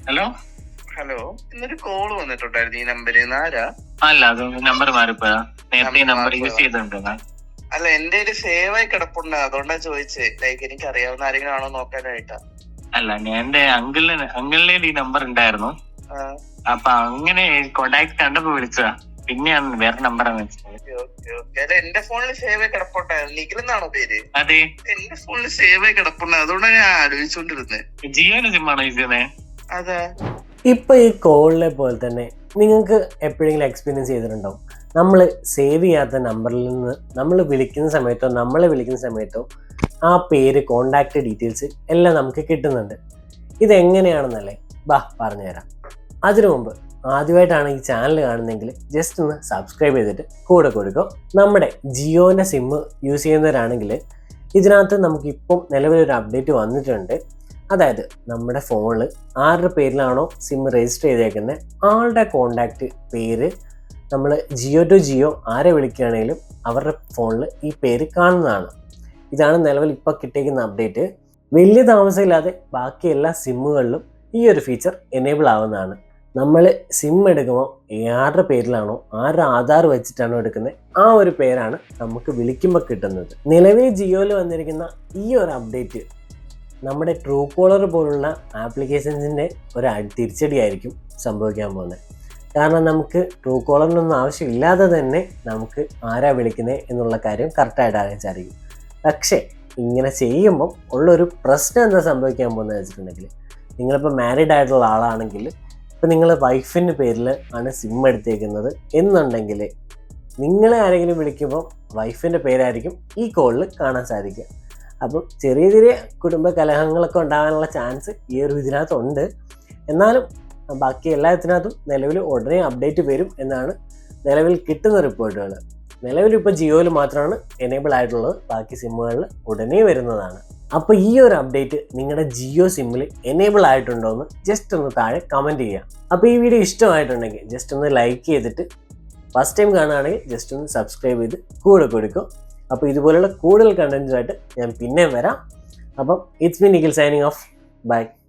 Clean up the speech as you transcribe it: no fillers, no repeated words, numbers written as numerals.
Hello hello, ഇന്നൊരു call വന്നിട്ടുണ്ടായിരുന്നു ഈ നമ്പറിൽ ആരാ? അല്ല, അത് നമ്പർ മാറിപ്പോയാ? നേരത്തെ നമ്പർ യൂസ് ചെയ്തിട്ടുണ്ടോ? അല്ല, എന്റെ ഒരു സേവ് ആയി കിടപ്പുണ്ട്, അതുകൊണ്ടാ ചോദിച്ചേ. ലൈക്ക് എനിക്ക് അറിയാവുന്ന ആരെങ്കിലും ആണോ നോക്കാനായിട്ടാ. അല്ല, എന്റെ അങ്കിളിന്റെ ഈ നമ്പർ ഉണ്ടായിരുന്നു. അപ്പൊ അങ്ങനെ കോണ്ടാക്ട് കണ്ടപ്പോ വിളിച്ചതാ. പിന്നെയാണ് വേറെ നമ്പറാണ് വെച്ചത്. അല്ല, എന്റെ ഫോണിൽ സേവ് ആയി കിടപ്പുണ്ടായിരുന്നു. നിഖിൽ എന്നാണോ പേര്? അതെ, എന്റെ ഫോണിൽ സേവ് ആയി കിടപ്പുണ്ട്, അതുകൊണ്ടാണ് ഞാൻ ആലോചിച്ചോണ്ടിരുന്നത്. ജിയോന്റെ സിമ്മാണോ യൂസ് ചെയ്യുന്നത്? അതെ. ഇപ്പൊ ഈ കോളിനെ പോലെ തന്നെ നിങ്ങൾക്ക് എപ്പോഴെങ്കിലും എക്സ്പീരിയൻസ് ചെയ്തിട്ടുണ്ടോ? നമ്മൾ സേവ് ചെയ്യാത്ത നമ്പറിൽ നിന്ന് നമ്മൾ വിളിക്കുന്ന സമയത്തോ നമ്മളെ വിളിക്കുന്ന സമയത്തോ ആ പേര്, കോണ്ടാക്ട് ഡീറ്റെയിൽസ് എല്ലാം നമുക്ക് കിട്ടുന്നുണ്ട്. ഇതെങ്ങനെയാണെന്നല്ലേ പറഞ്ഞുതരാം. അതിനു മുമ്പ് ആദ്യമായിട്ടാണ് ഈ ചാനൽ കാണുന്നതെങ്കിൽ ജസ്റ്റ് ഒന്ന് സബ്സ്ക്രൈബ് ചെയ്തിട്ട് കൂടെ കൊടുക്കും. നമ്മുടെ ജിയോൻ്റെ സിമ്മ് യൂസ് ചെയ്യുന്നവരാണെങ്കിൽ ഇതിനകത്ത് നമുക്കിപ്പം നിലവിലൊരു അപ്ഡേറ്റ് വന്നിട്ടുണ്ട്. അതായത് നമ്മുടെ ഫോണിൽ ആരുടെ പേരിലാണോ സിം രജിസ്റ്റർ ചെയ്തേക്കുന്നത് ആളുടെ കോണ്ടാക്ട് പേര് നമ്മൾ ജിയോ ടു ജിയോ ആരെ വിളിക്കുകയാണെങ്കിലും അവരുടെ ഫോണിൽ ഈ പേര് കാണുന്നതാണ്. ഇതാണ് നിലവിൽ ഇപ്പോൾ കിട്ടിയിരിക്കുന്ന അപ്ഡേറ്റ്. വലിയ താമസമില്ലാതെ ബാക്കി എല്ലാ സിമ്മുകളിലും ഈ ഒരു ഫീച്ചർ എനേബിൾ ആവുന്നതാണ്. നമ്മൾ സിം എടുക്കുമ്പോൾ ആരുടെ പേരിലാണോ, ആരുടെ ആധാർ വെച്ചിട്ടാണോ എടുക്കുന്നത് ആ ഒരു പേരാണ് നമുക്ക് വിളിക്കുമ്പോൾ കിട്ടുന്നത്. നിലവിൽ ജിയോയിൽ വന്നിരിക്കുന്ന ഈ ഒരു അപ്ഡേറ്റ് നമ്മുടെ ട്രൂ കോളർ പോലുള്ള ആപ്ലിക്കേഷൻസിൻ്റെ ഒരു തിരിച്ചടിയായിരിക്കും സംഭവിക്കാൻ പോകുന്നത്. കാരണം നമുക്ക് ട്രൂ കോളറിനൊന്നും ആവശ്യമില്ലാതെ തന്നെ നമുക്ക് ആരാ വിളിക്കുന്നത് എന്നുള്ള കാര്യം കറക്റ്റായിട്ട് അറിയാൻ സാധിക്കും. പക്ഷേ ഇങ്ങനെ ചെയ്യുമ്പം ഉള്ളൊരു പ്രശ്നം എന്താ സംഭവിക്കാൻ പോകുന്നത് വെച്ചിട്ടുണ്ടെങ്കിൽ, നിങ്ങളിപ്പോൾ മാരീഡ് ആയിട്ടുള്ള ആളാണെങ്കിൽ ഇപ്പോൾ നിങ്ങൾ വൈഫിൻ്റെ പേരിൽ ആണ് സിം എടുത്തേക്കുന്നത് എന്നുണ്ടെങ്കിൽ നിങ്ങളെ ആരെങ്കിലും വിളിക്കുമ്പോൾ വൈഫിൻ്റെ പേരായിരിക്കും ഈ കോളിൽ കാണാൻ സാധിക്കുക. അപ്പം ചെറിയ ചെറിയ കുടുംബ കലഹങ്ങളൊക്കെ ഉണ്ടാകാനുള്ള ചാൻസ് ഈ ഒരു ഇതിനകത്തുണ്ട്. എന്നാലും ബാക്കി എല്ലാത്തിനകത്തും നിലവിൽ ഉടനെ അപ്ഡേറ്റ് വരും എന്നാണ് നിലവിൽ കിട്ടുന്ന റിപ്പോർട്ടുകൾ. നിലവിൽ ഇപ്പോൾ ജിയോയിൽ മാത്രമാണ് എനേബിൾ ആയിട്ടുള്ളത്, ബാക്കി സിമ്മുകളിൽ ഉടനെ വരുന്നതാണ്. അപ്പോൾ ഈ ഒരു അപ്ഡേറ്റ് നിങ്ങളുടെ ജിയോ സിമ്മിൽ എനേബിൾ ആയിട്ടുണ്ടോ എന്ന് ജസ്റ്റ് ഒന്ന് താഴെ കമൻറ്റ് ചെയ്യുക. അപ്പോൾ ഈ വീഡിയോ ഇഷ്ടമായിട്ടുണ്ടെങ്കിൽ ജസ്റ്റ് ഒന്ന് ലൈക്ക് ചെയ്തിട്ട്, ഫസ്റ്റ് ടൈം കാണുകയാണെങ്കിൽ ജസ്റ്റ് ഒന്ന് സബ്സ്ക്രൈബ് ചെയ്ത് കൂടെ കൊടുക്കും. അപ്പോൾ ഇതുപോലുള്ള കൂടുതൽ കണ്ടന്റുമായിട്ട് ഞാൻ പിന്നെ വരാം. അപ്പം it's me Nikhil signing off. By.